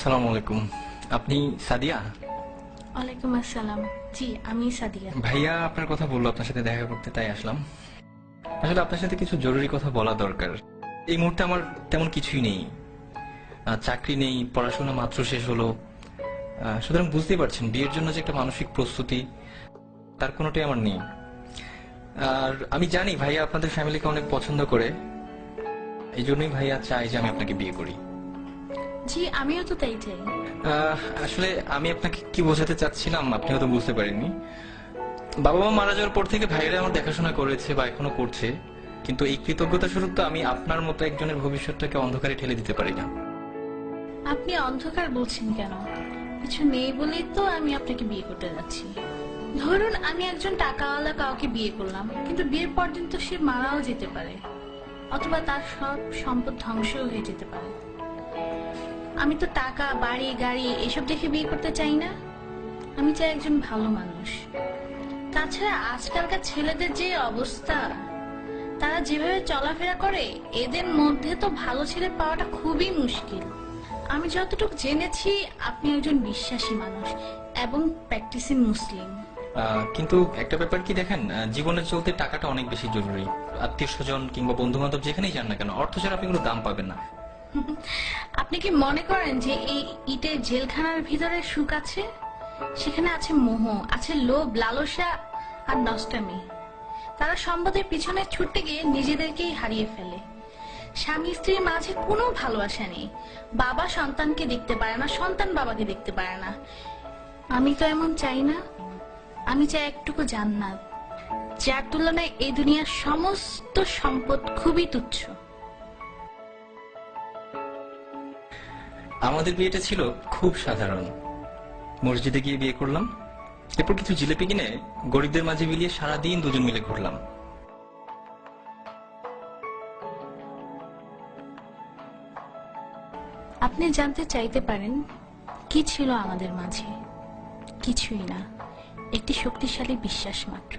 আসসালামু আলাইকুম। আপনি সাদিয়া? ওয়ালাইকুম আসসালাম। জি, আমি সাদিয়া। ভাইয়া আপনার কথা বললো আপনার সাথে দেখা করতে, তাই আসলাম। আসলে আপনার সাথে কিছু জরুরি কথা বলা দরকার। এই মুহূর্তে আমার তেমন কিছুই নেই, চাকরি নেই, পড়াশোনা মাত্র শেষ হলো। সুতরাং বুঝতেই পারছেন বিয়ের জন্য যে একটা মানসিক প্রস্তুতি, তার কোনোটাই আমার নেই। আর আমি জানি ভাইয়া আপনাদের ফ্যামিলিকে অনেক পছন্দ করে, এই জন্যই ভাইয়া চাই যে আমি আপনাকে বিয়ে করি। জি, আমিও তো তাই চাই। আসলে আমি আপনাকে কি বোঝাতে চাচ্ছিলাম আপনি হয়তো বুঝতে পারেননি। বাবা মা মারা যাওয়ার পর থেকে ভাইরা আমার দেখাশোনা করেছে বা এখনো করছে, কিন্তু এই কৃতজ্ঞতা স্বরূপ তো আমি আপনার মতো একজনের ভবিষ্যৎটাকে অন্ধকারে ঠেলে দিতে পারি না। আপনি অন্ধকার বলছেন কেন? কিছু নেই বলেই তো আমি আপনাকে বিয়ে করতে যাচ্ছি। ধরুন আমি একজন টাকাওয়ালা কাউকে বিয়ে করলাম, কিন্তু বিয়ের পর দিন তো সে মারাও যেতে পারে, অথবা তার সব সম্পদ ধ্বংস হয়ে যেতে পারে। আমি তো টাকা, বাড়ি, গাড়ি এসব দেখে বিয়ে করতে চাই না। আমি চাই একজন ভালো মানুষ। তাছাড়া আজকালকার ছেলেদের যে অবস্থা, তারা যেভাবে চলাফেরা করে, এদের মধ্যে তো ভালো ছেলে পাওয়াটা খুবই মুশকিল। আমি যতটুকু জেনেছি আপনি একজন বিশ্বাসী মানুষ এবং প্র্যাকটিসিং মুসলিম। কিন্তু একটা ব্যাপার কি দেখেন, জীবনে চলতে টাকাটা অনেক বেশি জরুরি। আত্মীয় স্বজন কিংবা বন্ধু বান্ধব যেখানেই যান না কেন, অর্থ ছাড়া আপনি কোনো দাম পাবেন না। আপনি কি মনে করেন যে এই ইটের জেলখানার ভিতরে সুখ আছে? সেখানে আছে মোহ, আছে লোভ, লালসা আর নষ্টামি। তারা সম্পদের পিছনে ছুটতে গিয়ে নিজেদেরকেই হারিয়ে ফেলে। স্বামী স্ত্রীর মাঝে কোনো ভালোবাসা নেই। বাবা সন্তানকে দেখতে পারে না, সন্তান বাবাকে দেখতে পারে না। আমি তো এমন চাই না। আমি চাই একটুকু জান্নাত, যার তুলনায় এই দুনিয়ার সমস্ত সম্পদ খুবই তুচ্ছ। আমাদের বিয়েটা ছিল খুব সাধারণ। মসজিদে গিয়ে বিয়ে করলাম, এরপর কিছু জিলেপি কিনে গরিবদের মাঝে বিলিয়ে সারাদিন দুজন মিলে ঘুরলাম। আপনি জানতে চাইতে পারেন কি ছিল আমাদের মাঝে? কিছুই না, একটি শক্তিশালী বিশ্বাস মাত্র।